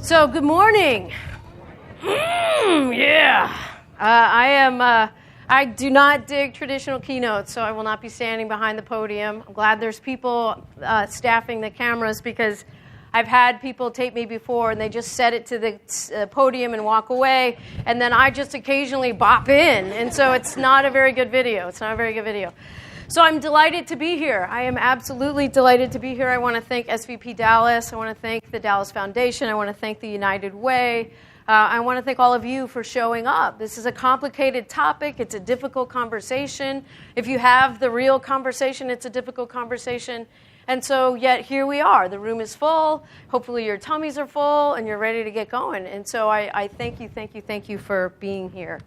So, good morning. Yeah. I do not dig traditional keynotes, so I will not be standing behind the podium. I'm glad there's people staffing the cameras because I've had people tape me before and they just set it to the podium and walk away, and then I just occasionally bop in, and so it's not a very good video. So I'm delighted to be here. I am absolutely delighted to be here. I want to thank SVP Dallas. I want to thank the Dallas Foundation. I want to thank the United Way. I want to thank all of you for showing up. This is a complicated topic. It's a difficult conversation. If you have the real conversation, it's a difficult conversation. And so yet here we are. The room is full. Hopefully your tummies are full and you're ready to get going. And so I thank you for being here.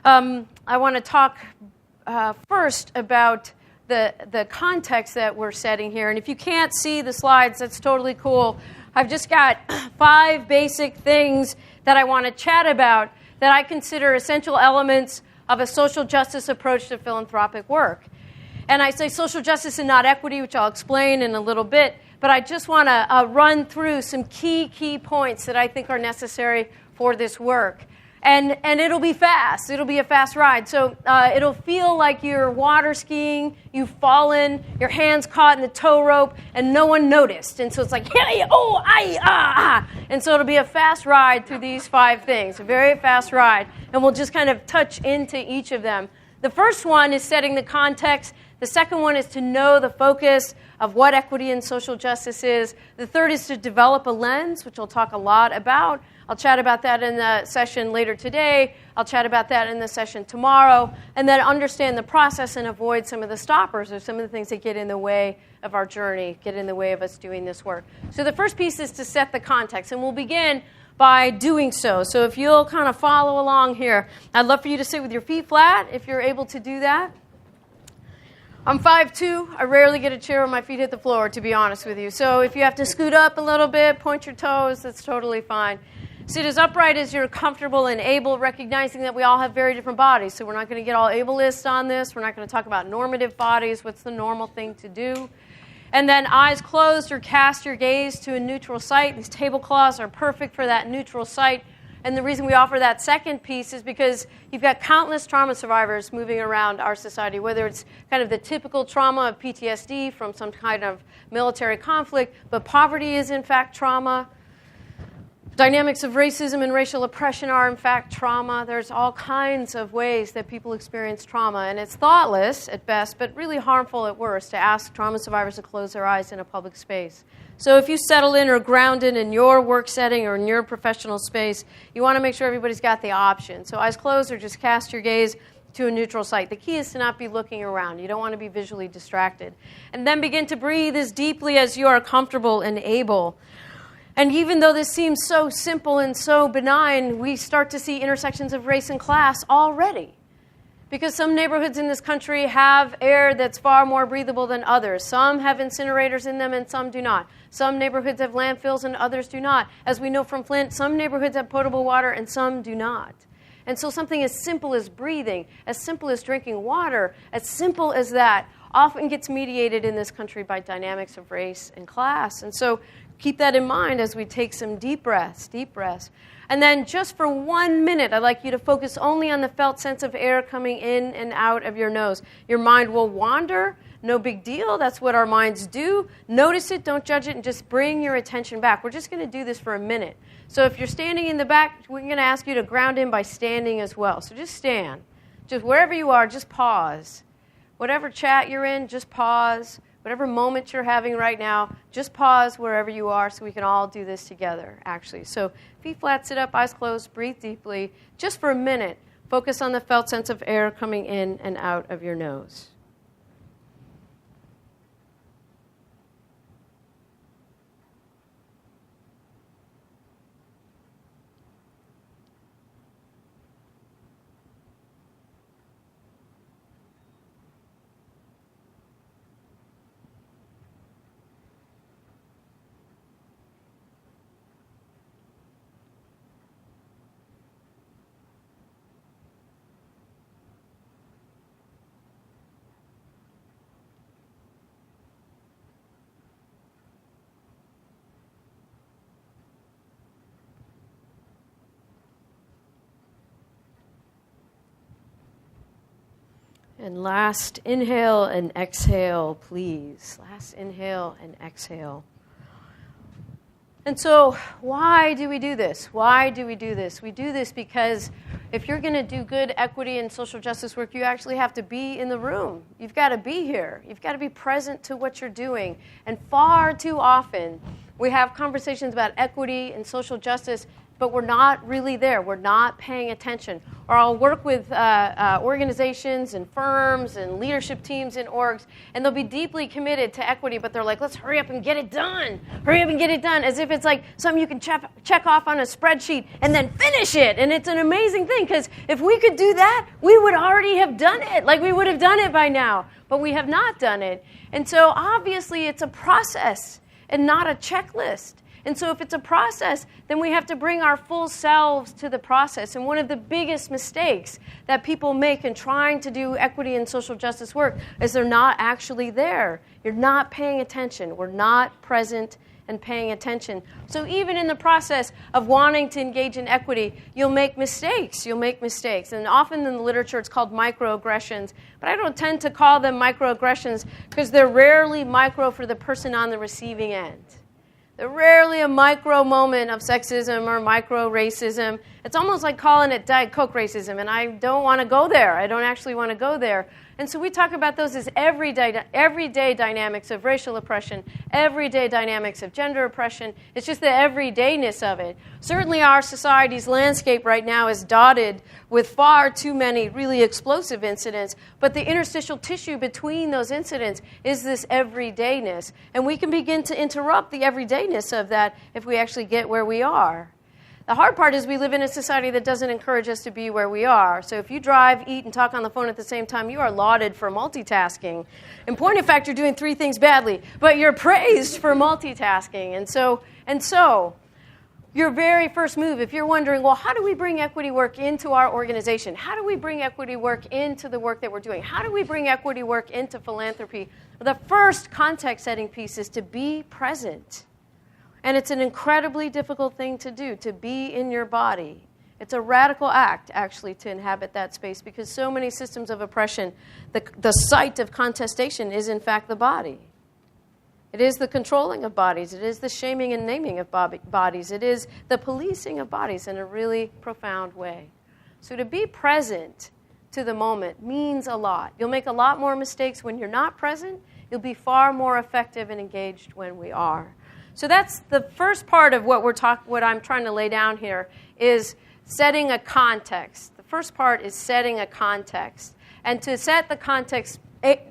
I want to talk first about the context that we're setting here. And if you can't see the slides, that's totally cool. I've just got 5 basic things that I want to chat about that I consider essential elements of a social justice approach to philanthropic work. And I say social justice and not equity, which I'll explain in a little bit, but I just want to run through some key points that I think are necessary for this work. And it'll be fast. It'll be a fast ride. So it'll feel like you're water skiing, you've fallen, your hand's caught in the tow rope, and no one noticed. And so it's like, hey, oh, And so it'll be a fast ride through these 5 things, a very fast ride. And we'll just kind of touch into each of them. The first one is setting the context. The second one is to know the focus of what equity and social justice is. The third is to develop a lens, which I'll talk a lot about. I'll chat about that in the session later today. I'll chat about that in the session tomorrow. And then understand the process and avoid some of the stoppers or some of the things that get in the way of our journey, get in the way of us doing this work. So the first piece is to set the context. And we'll begin by doing so. So if you'll kind of follow along here, I'd love for you to sit with your feet flat if you're able to do that. I'm 5'2". I rarely get a chair where my feet hit the floor, to be honest with you. So if you have to scoot up a little bit, point your toes, that's totally fine. Sit as upright as you're comfortable and able, recognizing that we all have very different bodies. So we're not going to get all ableist on this. We're not going to talk about normative bodies. What's the normal thing to do? And then eyes closed or cast your gaze to a neutral site. These tablecloths are perfect for that neutral site. And the reason we offer that second piece is because you've got countless trauma survivors moving around our society, whether it's kind of the typical trauma of PTSD from some kind of military conflict, but poverty is in fact trauma. Dynamics of racism and racial oppression are in fact trauma. There's all kinds of ways that people experience trauma, and it's thoughtless at best, but really harmful at worst to ask trauma survivors to close their eyes in a public space. So if you settle in or grounded in your work setting or in your professional space, you want to make sure everybody's got the option. So eyes closed or just cast your gaze to a neutral site. The key is to not be looking around. You don't want to be visually distracted. And then begin to breathe as deeply as you are comfortable and able. And even though this seems so simple and so benign, we start to see intersections of race and class already. Because some neighborhoods in this country have air that's far more breathable than others. Some have incinerators in them and some do not. Some neighborhoods have landfills and others do not. As we know from Flint, some neighborhoods have potable water and some do not. And so something as simple as breathing, as simple as drinking water, as simple as that, often gets mediated in this country by dynamics of race and class. And so keep that in mind as we take some deep breaths. And then just for 1 minute, I'd like you to focus only on the felt sense of air coming in and out of your nose. Your mind will wander. No big deal. That's what our minds do. Notice it. Don't judge it. And just bring your attention back. We're just going to do this for a minute. So if you're standing in the back, we're going to ask you to ground in by standing as well. So just stand. Just wherever you are, just pause. Whatever chat you're in, just pause. Whatever moment you're having right now, just pause wherever you are so we can all do this together, actually. So feet flat, sit up, eyes closed, breathe deeply. Just for a minute, focus on the felt sense of air coming in and out of your nose. And last inhale and exhale, please. Last inhale and exhale. And so why do we do this? Why do we do this? We do this because if you're going to do good equity and social justice work, you actually have to be in the room. You've got to be here. You've got to be present to what you're doing. And far too often, we have conversations about equity and social justice, but we're not really there. We're not paying attention. Or I'll work with organizations and firms and leadership teams in orgs, and they'll be deeply committed to equity, but they're like, let's hurry up and get it done. Hurry up and get it done, as if it's like something you can check off on a spreadsheet and then finish it. And it's an amazing thing, because if we could do that, we would already have done it. Like, we would have done it by now, but we have not done it. And so obviously it's a process and not a checklist. And so if it's a process, then we have to bring our full selves to the process. And one of the biggest mistakes that people make in trying to do equity and social justice work is they're not actually there. You're not paying attention. We're not present and paying attention. So even in the process of wanting to engage in equity, you'll make mistakes. You'll make mistakes. And often in the literature, it's called microaggressions. But I don't tend to call them microaggressions because they're rarely micro for the person on the receiving end. They're rarely a micro moment of sexism or micro racism. It's almost like calling it Diet Coke racism, and I don't want to go there. I don't actually want to go there. And so we talk about those as everyday dynamics of racial oppression, everyday dynamics of gender oppression. It's just the everydayness of it. Certainly our society's landscape right now is dotted with far too many really explosive incidents, but the interstitial tissue between those incidents is this everydayness. And we can begin to interrupt the everydayness of that if we actually get where we are. The hard part is we live in a society that doesn't encourage us to be where we are. So if you drive, eat, and talk on the phone at the same time, you are lauded for multitasking. In point of fact, you're doing 3 things badly, but you're praised for multitasking. And so, your very first move, if you're wondering, well, how do we bring equity work into our organization? How do we bring equity work into the work that we're doing? How do we bring equity work into philanthropy? Well, the first context-setting piece is to be present. And it's an incredibly difficult thing to do, to be in your body. It's a radical act, actually, to inhabit that space, because so many systems of oppression, the site of contestation is, in fact, the body. It is the controlling of bodies. It is the shaming and naming of bodies. It is the policing of bodies in a really profound way. So to be present to the moment means a lot. You'll make a lot more mistakes when you're not present. You'll be far more effective and engaged when we are. So that's the first part of what I'm trying to lay down here is setting a context. The first part is setting a context. And to set the context,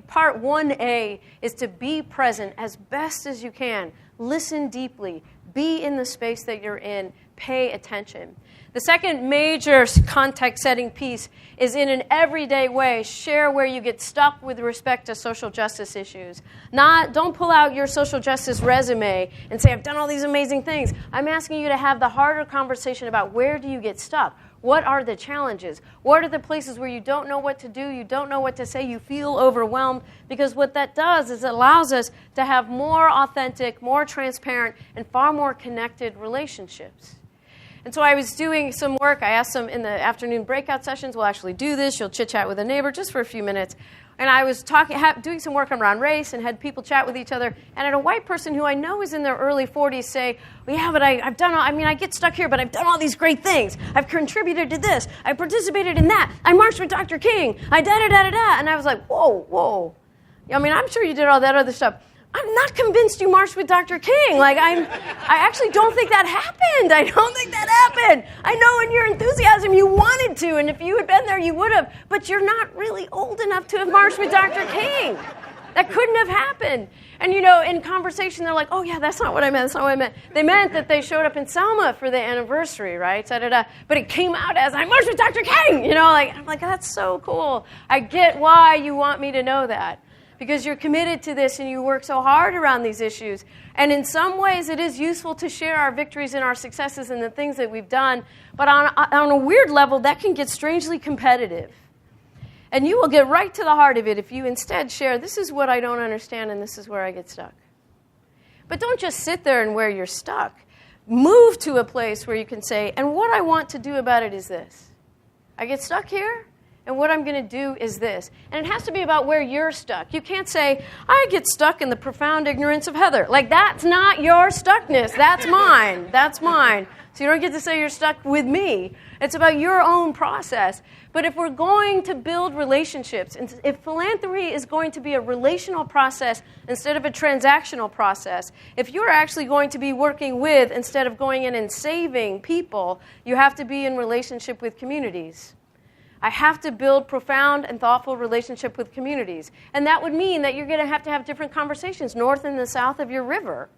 part 1A is to be present as best as you can. Listen deeply. Be in the space that you're in. Pay attention. The second major context-setting piece is in an everyday way, share where you get stuck with respect to social justice issues. Don't pull out your social justice resume and say, I've done all these amazing things. I'm asking you to have the harder conversation about where do you get stuck? What are the challenges? What are the places where you don't know what to do, you don't know what to say, you feel overwhelmed? Because what that does is it allows us to have more authentic, more transparent, and far more connected relationships. And so I was doing some work. I asked them in the afternoon breakout sessions, we'll actually do this. You'll chit-chat with a neighbor just for a few minutes. And I was doing some work around race and had people chat with each other. And I had a white person who I know is in their early 40s say, well, yeah, but I get stuck here, but I've done all these great things. I've contributed to this. I participated in that. I marched with Dr. King. I da-da-da-da-da. And I was like, whoa. I mean, I'm sure you did all that other stuff. I'm not convinced you marched with Dr. King. I actually don't think that happened. I don't think that happened. I know in your enthusiasm you wanted to, and if you had been there, you would have. But you're not really old enough to have marched with Dr. King. That couldn't have happened. And, in conversation, they're like, oh, yeah, that's not what I meant. That's not what I meant. They meant that they showed up in Selma for the anniversary, right? Da-da-da. But it came out as, I marched with Dr. King. I'm like, that's so cool. I get why you want me to know that. Because you're committed to this and you work so hard around these issues. And in some ways, it is useful to share our victories and our successes and the things that we've done. But on a weird level, that can get strangely competitive. And you will get right to the heart of it if you instead share, this is what I don't understand and this is where I get stuck. But don't just sit there and where you're stuck. Move to a place where you can say, and what I want to do about it is this. I get stuck here. and what I'm going to do is this. And it has to be about where you're stuck. You can't say, I get stuck in the profound ignorance of Heather. Like, that's not your stuckness. That's mine. That's mine. So you don't get to say you're stuck with me. It's about your own process. But if we're going to build relationships, and if philanthropy is going to be a relational process instead of a transactional process, if you're actually going to be working with instead of going in and saving people, you have to be in relationship with communities. I have to build profound and thoughtful relationship with communities. And that would mean that you're going to have different conversations north and the south of your river.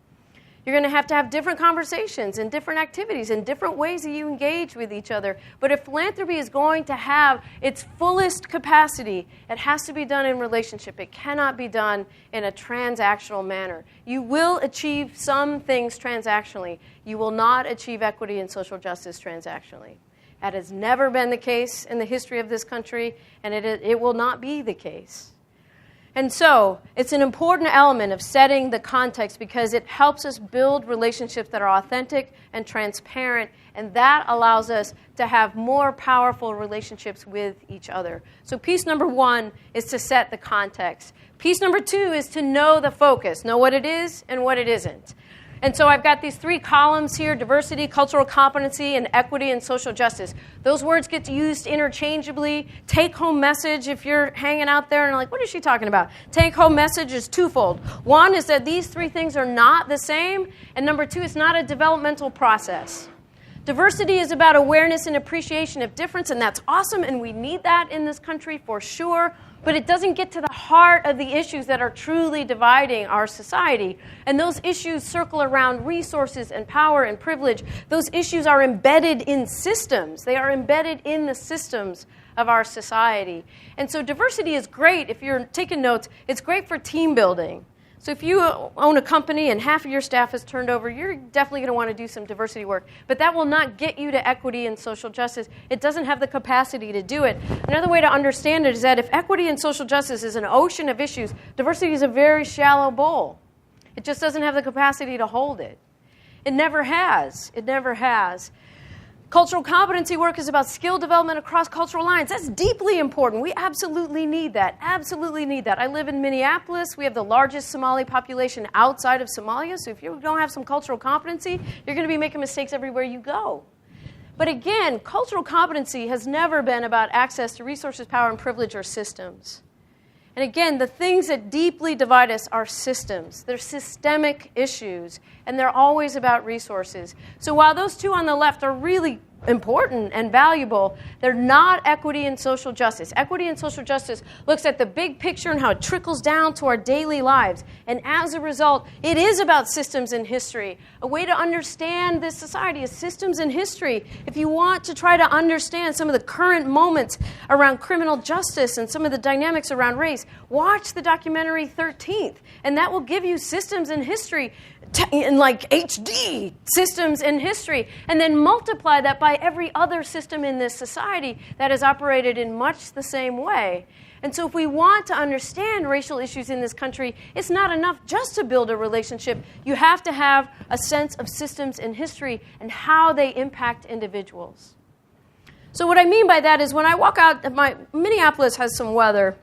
You're going to have different conversations and different activities and different ways that you engage with each other. But if philanthropy is going to have its fullest capacity, it has to be done in relationship. It cannot be done in a transactional manner. You will achieve some things transactionally. You will not achieve equity and social justice transactionally. That has never been the case in the history of this country, and it will not be the case. And so it's an important element of setting the context because it helps us build relationships that are authentic and transparent, and that allows us to have more powerful relationships with each other. So piece number 1 is to set the context. Piece number 2 is to know the focus, know what it is and what it isn't. And so I've got these 3 columns here: diversity, cultural competency, and equity and social justice. Those words get used interchangeably. Take-home message, if you're hanging out there and like, what is she talking about? Take-home message is twofold. 1 is that these 3 things are not the same, and number 2, it's not a developmental process. Diversity is about awareness and appreciation of difference, and that's awesome, and we need that in this country for sure. But it doesn't get to the heart of the issues that are truly dividing our society. And those issues circle around resources and power and privilege. Those issues are embedded in systems. They are embedded in the systems of our society. And so diversity is great. If you're taking notes, it's great for team building. So if you own a company and half of your staff is turned over, you're definitely going to want to do some diversity work. But that will not get you to equity and social justice. It doesn't have the capacity to do it. Another way to understand it is that if equity and social justice is an ocean of issues, diversity is a very shallow bowl. It just doesn't have the capacity to hold it. It never has. It never has. Cultural competency work is about skill development across cultural lines. That's deeply important. We absolutely need that. Absolutely need that. I live in Minneapolis. We have the largest Somali population outside of Somalia. So if you don't have some cultural competency, you're going to be making mistakes everywhere you go. But again, cultural competency has never been about access to resources, power, and privilege or systems. And again, the things that deeply divide us are systems. They're systemic issues, and they're always about resources. So while those 2 on the left are really important and valuable, they're not equity and social justice. Equity and social justice looks at the big picture and how it trickles down to our daily lives. And as a result, it is about systems in history. A way to understand this society is systems in history. If you want to try to understand some of the current moments around criminal justice and some of the dynamics around race, watch the documentary 13th. And that will give you systems in history in like HD systems in history, and then multiply that by every other system in this society that has operated in much the same way. And so if we want to understand racial issues in this country, it's not enough just to build a relationship. You have to have a sense of systems in history and how they impact individuals. So what I mean by that is when I walk out, Minneapolis has some weather.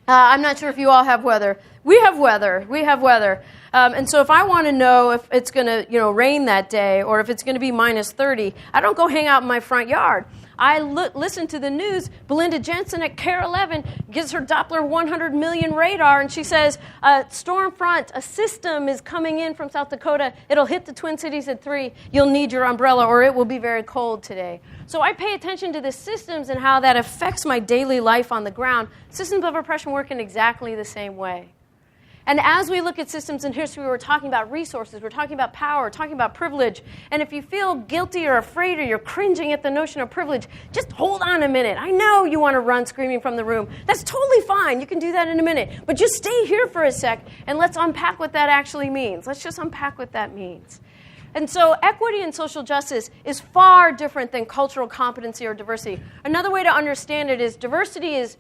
I'm not sure if you all have weather. We have weather. We have weather. And so if I want to know if it's going to rain that day or if it's going to be minus 30, I don't go hang out in my front yard. I listen to the news. Belinda Jensen at KARE 11 gives her Doppler 100 million radar, and she says, storm front, a system is coming in from South Dakota. It'll hit the Twin Cities at 3. You'll need your umbrella, or it will be very cold today. So I pay attention to the systems and how that affects my daily life on the ground. Systems of oppression work in exactly the same way. And as we look at systems in history, we're talking about resources, we're talking about power, we're talking about privilege. And if you feel guilty or afraid or you're cringing at the notion of privilege, just hold on a minute. I know you want to run screaming from the room. That's totally fine. You can do that in a minute. But just stay here for a sec and let's unpack what that actually means. Let's just unpack what that means. And so equity and social justice is far different than cultural competency or diversity. Another way to understand it is diversity is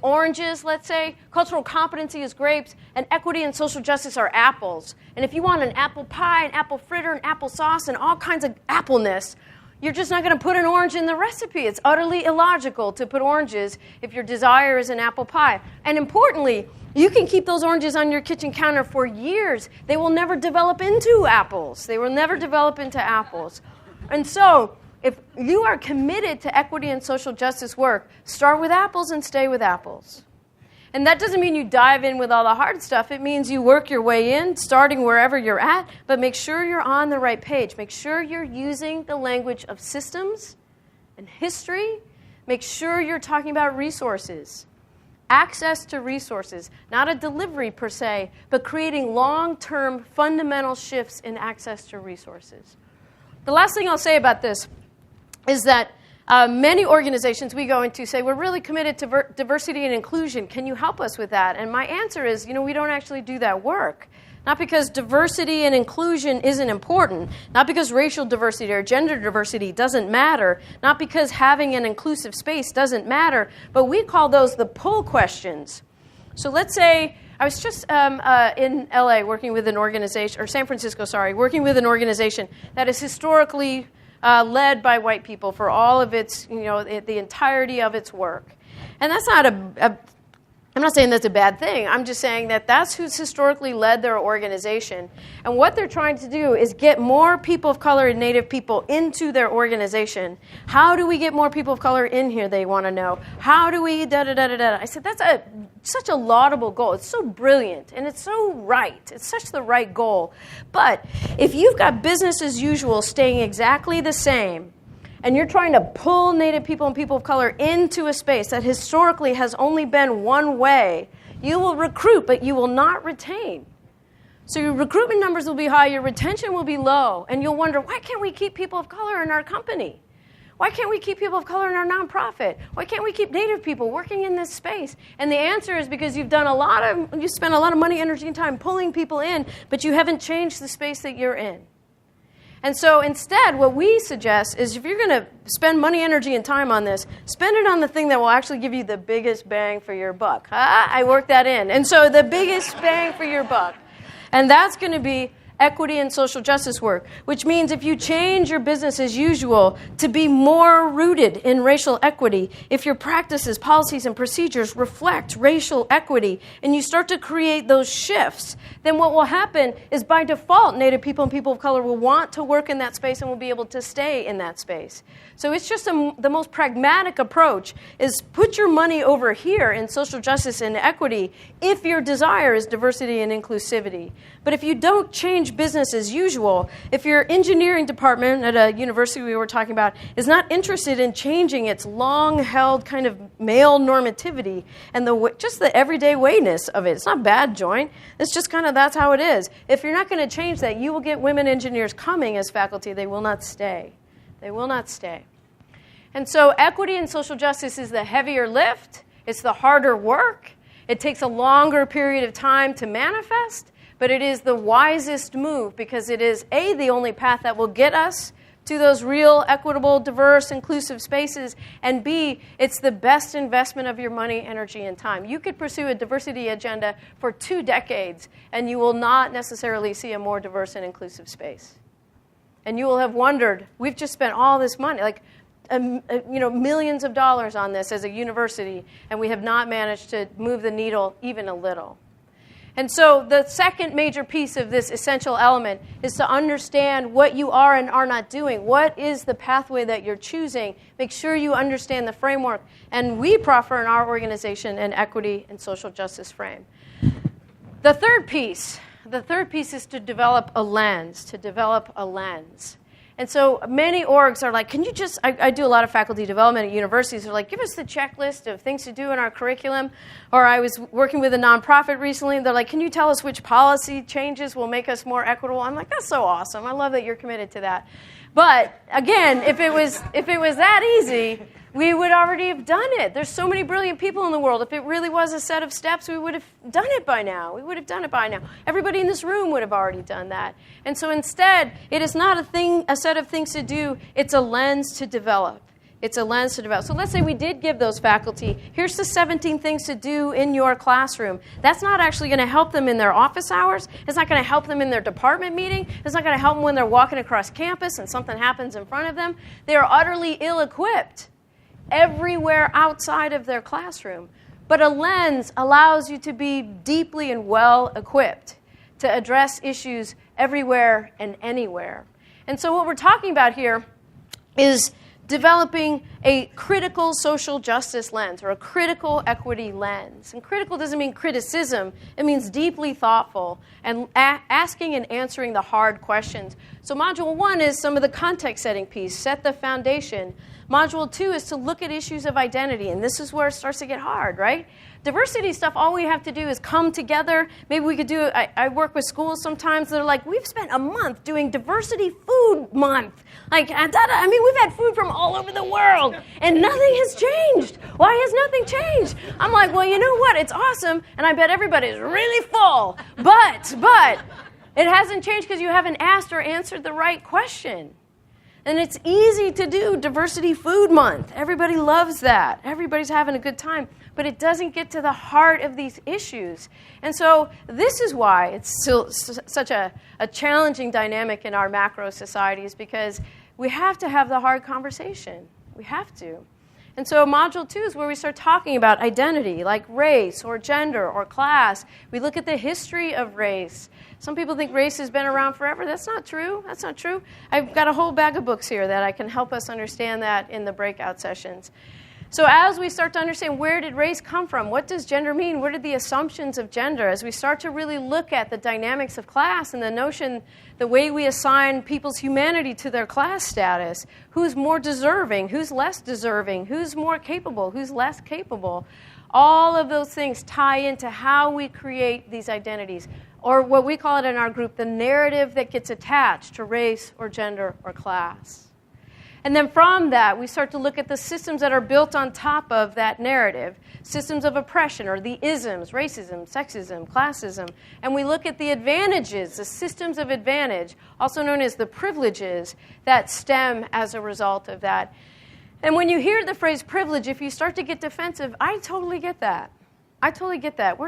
oranges, let's say. Cultural competency is grapes. And equity and social justice are apples. And if you want an apple pie, an apple fritter, an apple sauce, and all kinds of appleness, You're just not going to put an orange in the recipe. It's utterly illogical to put oranges if your desire is an apple pie. And importantly, you can keep those oranges on your kitchen counter for years. They will never develop into apples. They will never develop into apples. And so, if you are committed to equity and social justice work, start with apples and stay with apples. And that doesn't mean you dive in with all the hard stuff. It means you work your way in, starting wherever you're at, but make sure you're on the right page. Make sure you're using the language of systems and history. Make sure you're talking about resources. Access to resources, not a delivery per se, but creating long-term fundamental shifts in access to resources. The last thing I'll say about this is that many organizations we go into say, we're really committed to diversity and inclusion. Can you help us with that? And my answer is, we don't actually do that work. Not because diversity and inclusion isn't important, not because racial diversity or gender diversity doesn't matter, not because having an inclusive space doesn't matter, but we call those the pull questions. So let's say I was just in LA working with an organization, or San Francisco, working with an organization that is historically led by white people for all of its, the entirety of its work. And that's not I'm not saying that's a bad thing. I'm just saying that that's who's historically led their organization. And what they're trying to do is get more people of color and Native people into their organization. How do we get more people of color in here, they want to know. How do we da-da-da-da-da? I said, that's such a laudable goal. It's so brilliant, and it's so right. It's such the right goal. But if you've got business as usual staying exactly the same, and you're trying to pull Native people and people of color into a space that historically has only been one way, you will recruit, but you will not retain. So your recruitment numbers will be high, your retention will be low, and you'll wonder, why can't we keep people of color in our company? Why can't we keep people of color in our nonprofit? Why can't we keep Native people working in this space? And the answer is because you spent a lot of money, energy, and time pulling people in, but you haven't changed the space that you're in. And so instead, what we suggest is if you're going to spend money, energy, and time on this, spend it on the thing that will actually give you the biggest bang for your buck. I worked that in. And so the biggest bang for your buck. And that's going to be equity and social justice work, which means if you change your business as usual to be more rooted in racial equity, if your practices, policies, and procedures reflect racial equity, and you start to create those shifts, then what will happen is by default, Native people and people of color will want to work in that space and will be able to stay in that space. So it's just the most pragmatic approach is put your money over here in social justice and equity if your desire is diversity and inclusivity. But if you don't change business as usual, if your engineering department at a university we were talking about is not interested in changing its long-held kind of male normativity and just the everyday wayness of it, it's not bad, Joint. It's just kind of that's how it is. If you're not going to change that, you will get women engineers coming as faculty. They will not stay. They will not stay. And so equity and social justice is the heavier lift. It's the harder work. It takes a longer period of time to manifest, but it is the wisest move because it is, A, the only path that will get us to those real, equitable, diverse, inclusive spaces, and B, it's the best investment of your money, energy, and time. You could pursue a diversity agenda for 2 decades, and you will not necessarily see a more diverse and inclusive space. And you will have wondered, we've just spent all this money, millions of dollars on this as a university, and we have not managed to move the needle even a little. And so the second major piece of this essential element is to understand what you are and are not doing. What is the pathway that you're choosing? Make sure you understand the framework. And we proffer in our organization an equity and social justice frame. The third piece is to develop a lens, And so many orgs are like, can you just, I do a lot of faculty development at universities. They're like, give us the checklist of things to do in our curriculum. Or I was working with a nonprofit recently. And they're like, can you tell us which policy changes will make us more equitable? I'm like, that's so awesome. I love that you're committed to that. But again, if it was that easy, we would already have done it. There's so many brilliant people in the world. If it really was a set of steps, we would have done it by now. Everybody in this room would have already done that. And so instead, it is not a set of things to do. It's a lens to develop. It's a lens to develop. So let's say we did give those faculty, here's the 17 things to do in your classroom. That's not actually going to help them in their office hours. It's not going to help them in their department meeting. It's not going to help them when they're walking across campus and something happens in front of them. They are utterly ill-equipped everywhere outside of their classroom. But a lens allows you to be deeply and well-equipped to address issues everywhere and anywhere. And so what we're talking about here is developing a critical social justice lens or a critical equity lens. And critical doesn't mean criticism. It means deeply thoughtful and asking and answering the hard questions. So module 1 is some of the context setting piece, set the foundation. Module 2 is to look at issues of identity, and this is where it starts to get hard, right? Diversity stuff, all we have to do is come together. Maybe we could do, I work with schools sometimes, they're like, we've spent a month doing diversity food month. Like, I mean, we've had food from all over the world, and nothing has changed. Why has nothing changed? I'm like, well, you know what? It's awesome, and I bet everybody's really full. But it hasn't changed because you haven't asked or answered the right question. And it's easy to do Diversity Food Month. Everybody loves that. Everybody's having a good time. But it doesn't get to the heart of these issues. And so this is why it's still such a challenging dynamic in our macro societies, because we have to have the hard conversation. We have to. And so module 2 is where we start talking about identity, like race or gender or class. We look at the history of race. Some people think race has been around forever. That's not true. That's not true. I've got a whole bag of books here that I can help us understand that in the breakout sessions. So as we start to understand, where did race come from? What does gender mean? What are the assumptions of gender? As we start to really look at the dynamics of class and the notion, the way we assign people's humanity to their class status, who's more deserving, who's less deserving, who's more capable, who's less capable, all of those things tie into how we create these identities, or what we call it in our group, the narrative that gets attached to race or gender or class. And then from that, we start to look at the systems that are built on top of that narrative, systems of oppression, or the isms, racism, sexism, classism. And we look at the advantages, the systems of advantage, also known as the privileges, that stem as a result of that. And when you hear the phrase privilege, if you start to get defensive, I totally get that. I totally get that.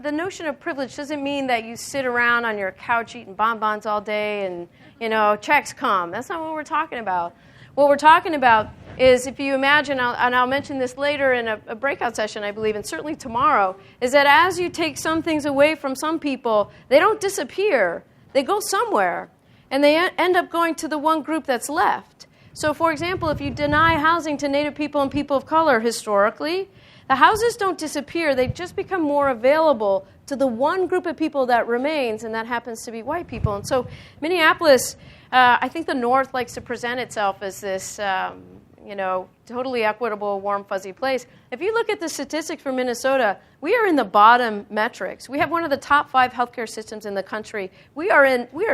The notion of privilege doesn't mean that you sit around on your couch eating bonbons all day and, checks come. That's not what we're talking about. What we're talking about is, if you imagine, and I'll mention this later in a breakout session, I believe, and certainly tomorrow, is that as you take some things away from some people, they don't disappear. They go somewhere, and they end up going to the one group that's left. So, for example, if you deny housing to Native people and people of color historically, the houses don't disappear. They just become more available to the one group of people that remains, and that happens to be white people. And so Minneapolis, I think the North likes to present itself as this, totally equitable, warm, fuzzy place. If you look at the statistics for Minnesota, we are in the bottom metrics. We have one of the top 5 healthcare systems in the country. We are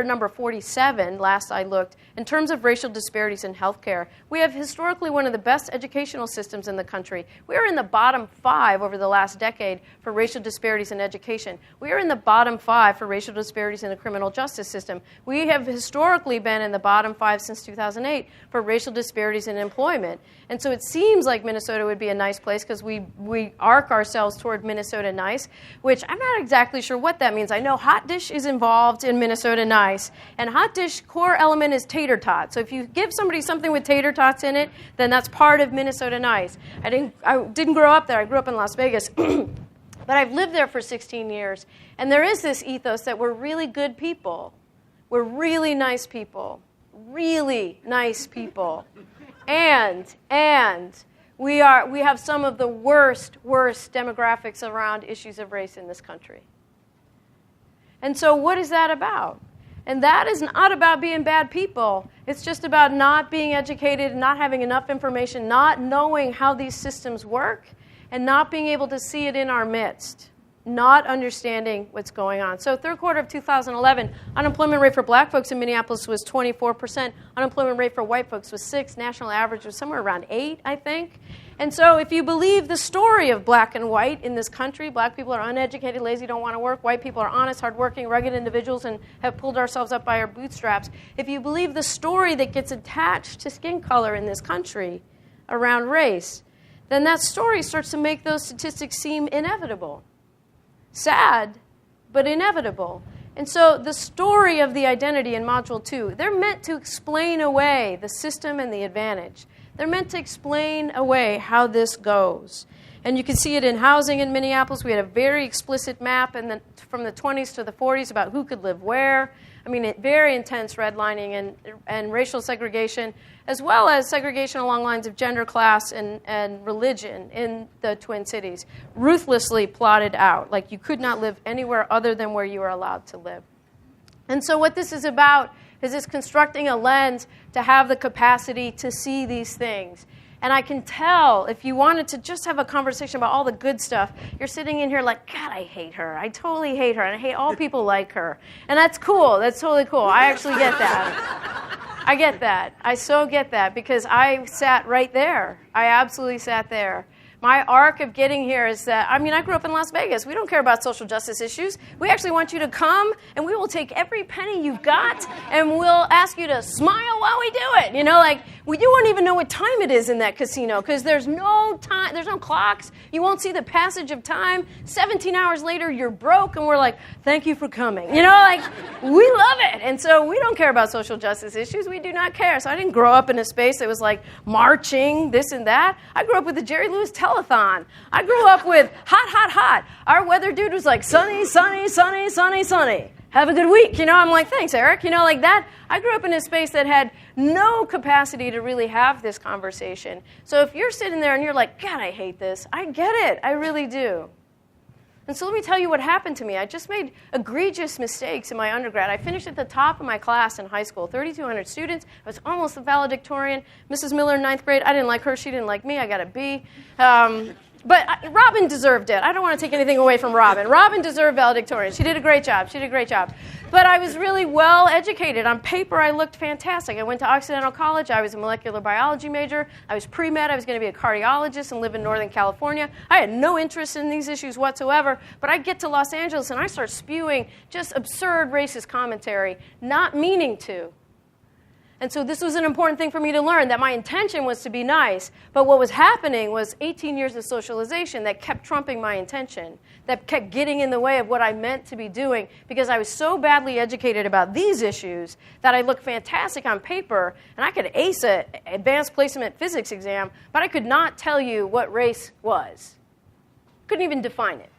number 47, last I looked, in terms of racial disparities in healthcare. We have historically one of the best educational systems in the country. We are in the bottom 5 over the last decade for racial disparities in education. We are in the bottom 5 for racial disparities in the criminal justice system. We have historically been in the bottom 5 since 2008 for racial disparities in employment. And so it seems like Minnesota would be a nice place because we arc ourselves toward Minnesota Nice, which I'm not exactly sure what that means. I know Hot Dish is involved in Minnesota Nice, and Hot Dish core element is tater tot. So if you give somebody something with tater tots in it, then that's part of Minnesota Nice. I didn't grow up there. I grew up in Las Vegas. But I've lived there for 16 years, and there is this ethos that we're really good people. We're really nice people. Really nice people. And we have some of the worst demographics around issues of race in this country. And so what is that about? And that is not about being bad people. It's just about not being educated, not having enough information, not knowing how these systems work, and not being able to see it in our midst, not understanding what's going on. So third quarter of 2011, unemployment rate for black folks in Minneapolis was 24%. Unemployment rate for white folks was 6%. National average was somewhere around 8%, I think. And so if you believe the story of black and white in this country, black people are uneducated, lazy, don't want to work. White people are honest, hardworking, rugged individuals and have pulled ourselves up by our bootstraps. If you believe the story that gets attached to skin color in this country, around race, then that story starts to make those statistics seem inevitable. Sad, but inevitable. And so the story of the identity in Module 2, they're meant to explain away the system and the advantage. They're meant to explain away how this goes. And you can see it in housing in Minneapolis. We had a very explicit map from the 20s to the 40s about who could live where. I mean, very intense redlining and racial segregation, as well as segregation along lines of gender, class, and religion in the Twin Cities. Ruthlessly plotted out. Like, you could not live anywhere other than where you were allowed to live. And so what this is about is it's constructing a lens to have the capacity to see these things. And I can tell, if you wanted to just have a conversation about all the good stuff, you're sitting in here like, God, I hate her. I totally hate her. And I hate all people like her. And that's cool. That's totally cool. I actually get that. I get that. I so get that because I sat right there. I absolutely sat there. My arc of getting here is that, I mean, I grew up in Las Vegas. We don't care about social justice issues. We actually want you to come, and we will take every penny you've got, and we'll ask you to smile while we do it. You know, like, you won't even know what time it is in that casino because there's no time, there's no clocks. You won't see the passage of time. 17 hours later, you're broke, and we're like, thank you for coming. You know, like, we love it. And so we don't care about social justice issues. We do not care. So I didn't grow up in a space that was like marching, this and that. I grew up with the Jerry Lewis telethon. I grew up with hot, hot, hot. Our weather dude was like sunny, sunny, sunny, sunny, sunny. Have a good week. You know, I'm like, thanks, Eric. You know, like that. I grew up in a space that had no capacity to really have this conversation. So if you're sitting there and you're like, God, I hate this, I get it. I really do. And so let me tell you what happened to me. I just made egregious mistakes in my undergrad. I finished at the top of my class in high school, 3,200 students. I was almost a valedictorian. Mrs. Miller in ninth grade, I didn't like her. She didn't like me. I got a B. But Robin deserved it. I don't want to take anything away from Robin. Robin deserved valedictorian. She did a great job. She did a great job. But I was really well educated. On paper, I looked fantastic. I went to Occidental College. I was a molecular biology major. I was pre-med. I was going to be a cardiologist and live in Northern California. I had no interest in these issues whatsoever. But I get to Los Angeles, and I start spewing just absurd racist commentary, not meaning to. And so this was an important thing for me to learn, that my intention was to be nice. But what was happening was 18 years of socialization that kept trumping my intention, that kept getting in the way of what I meant to be doing because I was so badly educated about these issues that I looked fantastic on paper, and I could ace an advanced placement physics exam, but I could not tell you what race was. Couldn't even define it.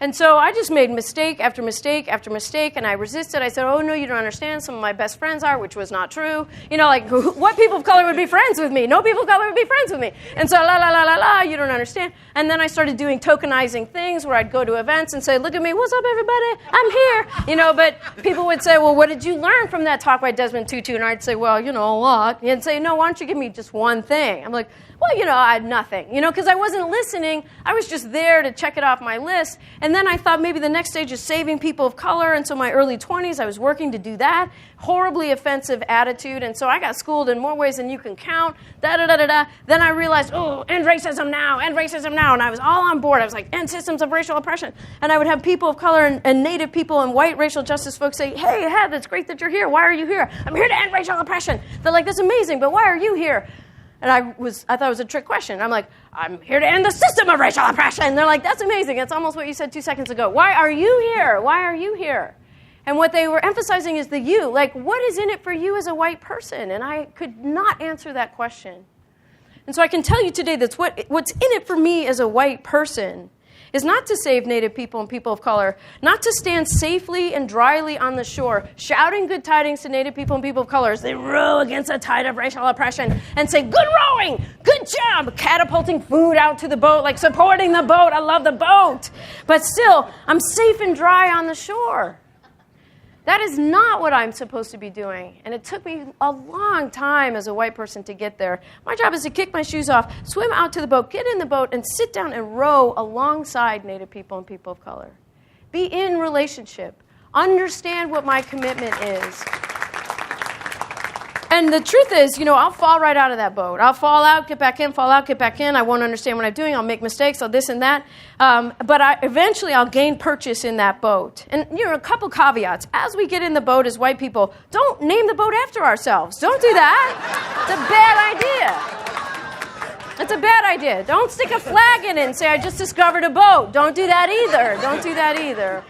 And so I just made mistake after mistake after mistake, and I resisted. I said, oh, no, you don't understand. Some of my best friends are, which was not true. You know, like, what people of color would be friends with me? No people of color would be friends with me. And so, you don't understand. And then I started doing tokenizing things where I'd go to events and say, look at me, what's up, everybody? I'm here. You know, but people would say, well, what did you learn from that talk by Desmond Tutu? And I'd say, well, you know, a lot. And say, no, why don't you give me just one thing? I'm like, well, you know, I had nothing, you know, because I wasn't listening. I was just there to check it off my list. And then I thought maybe the next stage is saving people of color. And so my early 20s, I was working to do that. Horribly offensive attitude. And so I got schooled in more ways than you can count. Then I realized, oh, end racism now, end racism now. And I was all on board. I was like, end systems of racial oppression. And I would have people of color and Native people and white racial justice folks say, hey, Head, it's great that you're here. Why are you here? I'm here to end racial oppression. They're like, that's amazing, but why are you here? And I thought it was a trick question. I'm like, I'm here to end the system of racial oppression. And they're like, that's amazing. That's almost what you said 2 seconds ago. Why are you here? Why are you here? And what they were emphasizing is the you. Like, what is in it for you as a white person? And I could not answer that question. And so I can tell you today that what's in it for me as a white person is not to save Native people and people of color, not to stand safely and dryly on the shore, shouting good tidings to Native people and people of color as they row against the tide of racial oppression and say, good rowing, good job, catapulting food out to the boat, like supporting the boat, I love the boat. But still, I'm safe and dry on the shore. That is not what I'm supposed to be doing. And it took me a long time as a white person to get there. My job is to kick my shoes off, swim out to the boat, get in the boat, and sit down and row alongside Native people and people of color. Be in relationship. Understand what my commitment is. And the truth is, you know, I'll fall right out of that boat. I'll fall out, get back in, fall out, get back in. I won't understand what I'm doing. I'll make mistakes. I'll this and that. But eventually I'll gain purchase in that boat. And, you know, a couple caveats. As we get in the boat as white people, don't name the boat after ourselves. Don't do that. It's a bad idea. That's a bad idea. Don't stick a flag in it and say, I just discovered a boat. Don't do that either. Don't do that either.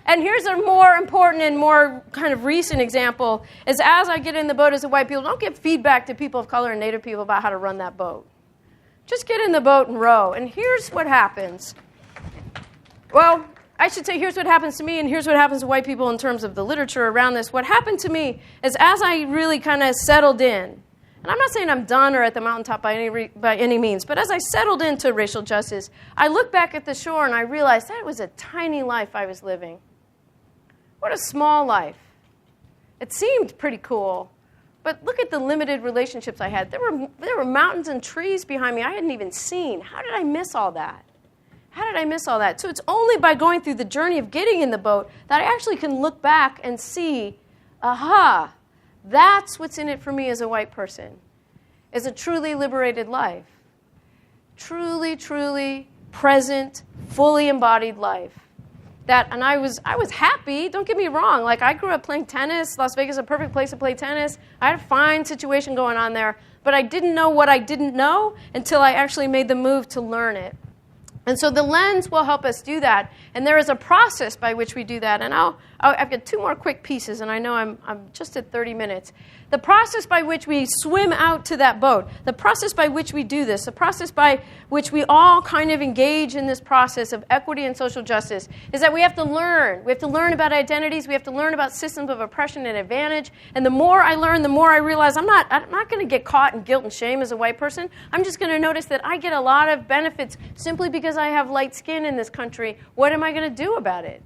And here's a more important and more kind of recent example, is as I get in the boat as a white people, don't give feedback to people of color and Native people about how to run that boat. Just get in the boat and row. And here's what happens. Well, I should say here's what happens to me and here's what happens to white people in terms of the literature around this. What happened to me is as I really kind of settled in, and I'm not saying I'm done or at the mountaintop by any means, but as I settled into racial justice, I look back at the shore and I realized that was a tiny life I was living. What a small life. It seemed pretty cool, but look at the limited relationships I had. There were mountains and trees behind me I hadn't even seen. How did I miss all that? How did I miss all that? So it's only by going through the journey of getting in the boat that I actually can look back and see, aha, that's what's in it for me as a white person, is a truly liberated life. Truly, truly present, fully embodied life. And I was happy, don't get me wrong. Like, I grew up playing tennis. Las Vegas is a perfect place to play tennis. I had a fine situation going on there. But I didn't know what I didn't know until I actually made the move to learn it. And so the lens will help us do that. And there is a process by which we do that. And I've got two more quick pieces, and I know I'm just at 30 minutes. The process by which we swim out to that boat, the process by which we do this, the process by which we all kind of engage in this process of equity and social justice is that we have to learn. We have to learn about identities. We have to learn about systems of oppression and advantage. And the more I learn, the more I realize I'm not going to get caught in guilt and shame as a white person. I'm just going to notice that I get a lot of benefits simply because I have light skin in this country. What am I going to do about it?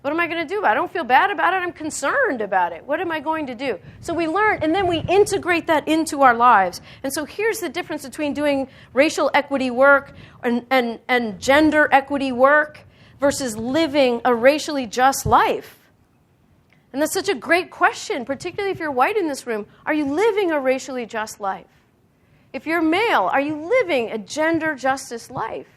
What am I going to do? I don't feel bad about it. I'm concerned about it. What am I going to do? So we learn, and then we integrate that into our lives. And so here's the difference between doing racial equity work and gender equity work versus living a racially just life. And that's such a great question, particularly if you're white in this room. Are you living a racially just life? If you're male, are you living a gender justice life?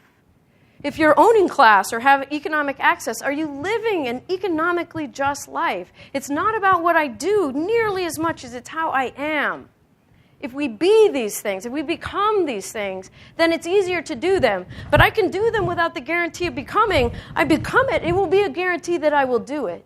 If you're owning class or have economic access, are you living an economically just life? It's not about what I do nearly as much as it's how I am. If we be these things, if we become these things, then it's easier to do them. But I can do them without the guarantee of becoming. I become it. It will be a guarantee that I will do it.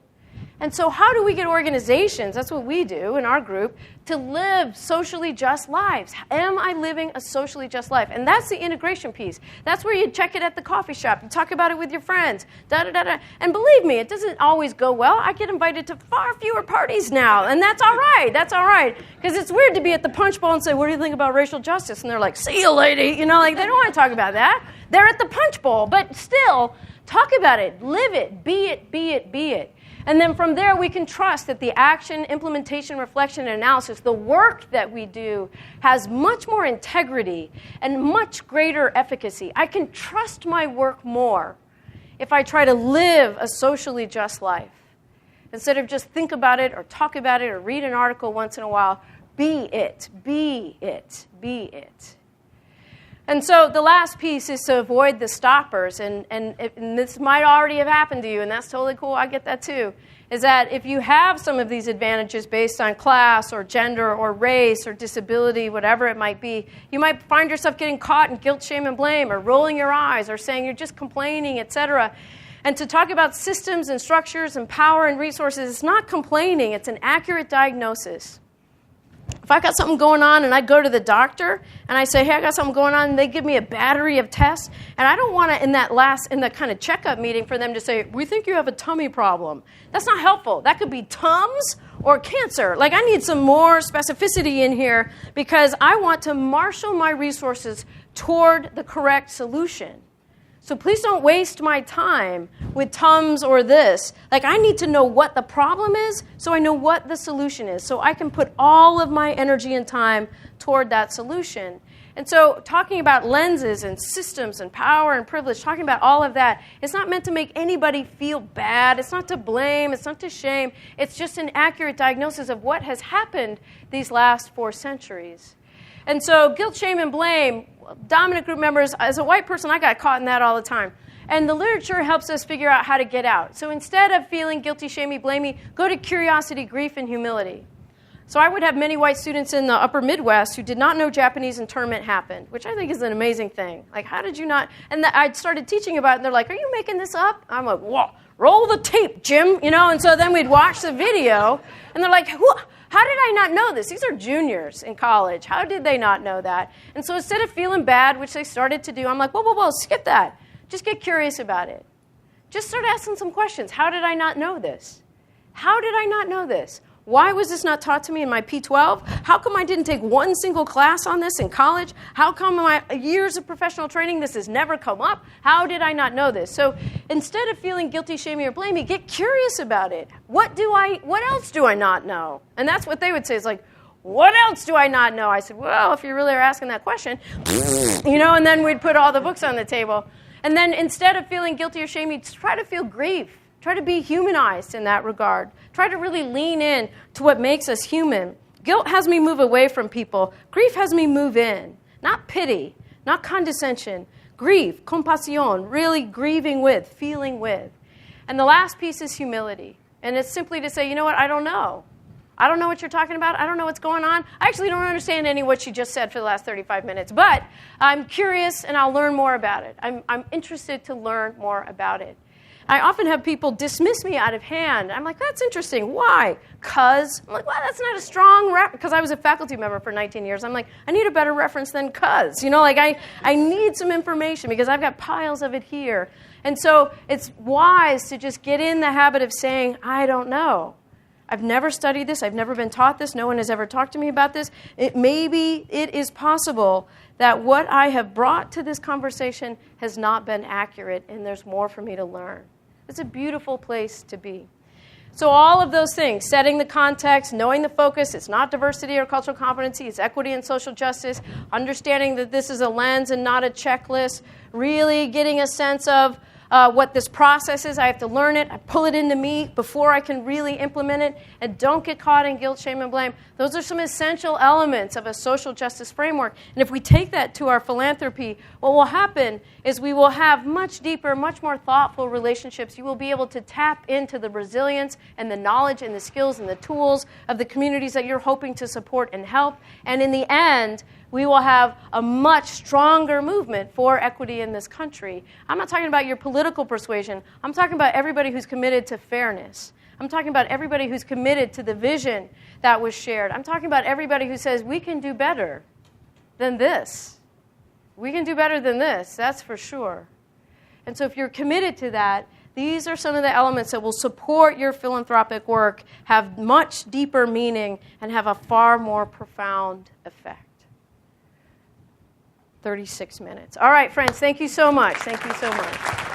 And so how do we get organizations, that's what we do in our group, to live socially just lives? Am I living a socially just life? And that's the integration piece. That's where you check it at the coffee shop. You talk about it with your friends. Da-da-da-da. And believe me, it doesn't always go well. I get invited to far fewer parties now, and that's all right. That's all right. Because it's weird to be at the punch bowl and say, what do you think about racial justice? And they're like, see you, lady. You know, like they don't want to talk about that. They're at the punch bowl. But still, talk about it. Live it. Be it, be it, be it. And then from there, we can trust that the action, implementation, reflection, and analysis, the work that we do, has much more integrity and much greater efficacy. I can trust my work more if I try to live a socially just life. Instead of just think about it or talk about it or read an article once in a while, be it, be it, be it. And so the last piece is to avoid the stoppers, and this might already have happened to you, and that's totally cool, I get that too, is that if you have some of these advantages based on class or gender or race or disability, whatever it might be, you might find yourself getting caught in guilt, shame, and blame, or rolling your eyes, or saying you're just complaining, etc. And to talk about systems and structures and power and resources, it's not complaining, it's an accurate diagnosis. If I got something going on and I go to the doctor and I say, hey, I got something going on, and they give me a battery of tests, and I don't want to, in that kind of checkup meeting, for them to say, we think you have a tummy problem. That's not helpful. That could be Tums or cancer. Like, I need some more specificity in here because I want to marshal my resources toward the correct solution. So please don't waste my time with Tums or this. Like, I need to know what the problem is so I know what the solution is, so I can put all of my energy and time toward that solution. And so talking about lenses and systems and power and privilege, talking about all of that, it's not meant to make anybody feel bad. It's not to blame. It's not to shame. It's just an accurate diagnosis of what has happened these last 4 centuries. And so guilt, shame, and blame, dominant group members, as a white person, I got caught in that all the time. And the literature helps us figure out how to get out. So instead of feeling guilty, shamey, blamey, go to curiosity, grief, and humility. So I would have many white students in the upper Midwest who did not know Japanese internment happened, which I think is an amazing thing. Like, how did you not? And I started teaching about it, and they're like, are you making this up? I'm like, whoa, roll the tape, Jim, you know? And so then we'd watch the video, and they're like, how did I not know this? These are juniors in college. How did they not know that? And so instead of feeling bad, which they started to do, I'm like, whoa, skip that. Just get curious about it. Just start asking some questions. How did I not know this? How did I not know this? Why was this not taught to me in my P12? How come I didn't take one single class on this in college? How come in my years of professional training this has never come up? How did I not know this? So instead of feeling guilty, shamey, or blamey, get curious about it. What else do I not know? And that's what they would say. It's like, what else do I not know? I said, well, if you really are asking that question, and then we'd put all the books on the table. And then instead of feeling guilty or shamey, try to feel grief. Try to be humanized in that regard. Try to really lean in to what makes us human. Guilt has me move away from people. Grief has me move in. Not pity, not condescension. Grief, compasión, really grieving with, feeling with. And the last piece is humility. And it's simply to say, you know what, I don't know. I don't know what you're talking about. I don't know what's going on. I actually don't understand any of what you just said for the last 35 minutes. But I'm curious, and I'll learn more about it. I'm interested to learn more about it. I often have people dismiss me out of hand. I'm like, that's interesting. Why? Because. I'm like, well, that's not a strong because I was a faculty member for 19 years. I'm like, I need a better reference than cuz. I need some information because I've got piles of it here. And so it's wise to just get in the habit of saying, I don't know. I've never studied this. I've never been taught this. No one has ever talked to me about this. Maybe it is possible that what I have brought to this conversation has not been accurate, and there's more for me to learn. It's a beautiful place to be. So all of those things, setting the context, knowing the focus, it's not diversity or cultural competency, it's equity and social justice, understanding that this is a lens and not a checklist, really getting a sense of what this process is. I have to learn it. I pull it into me before I can really implement it. And don't get caught in guilt, shame, and blame. Those are some essential elements of a social justice framework. And if we take that to our philanthropy, what will happen is we will have much deeper, much more thoughtful relationships. You will be able to tap into the resilience and the knowledge and the skills and the tools of the communities that you're hoping to support and help. And in the end, we will have a much stronger movement for equity in this country. I'm not talking about your political persuasion. I'm talking about everybody who's committed to fairness. I'm talking about everybody who's committed to the vision that was shared. I'm talking about everybody who says, we can do better than this. We can do better than this, that's for sure. And so if you're committed to that, these are some of the elements that will support your philanthropic work, have much deeper meaning, and have a far more profound effect. 36 minutes. All right, friends, thank you so much. Thank you so much.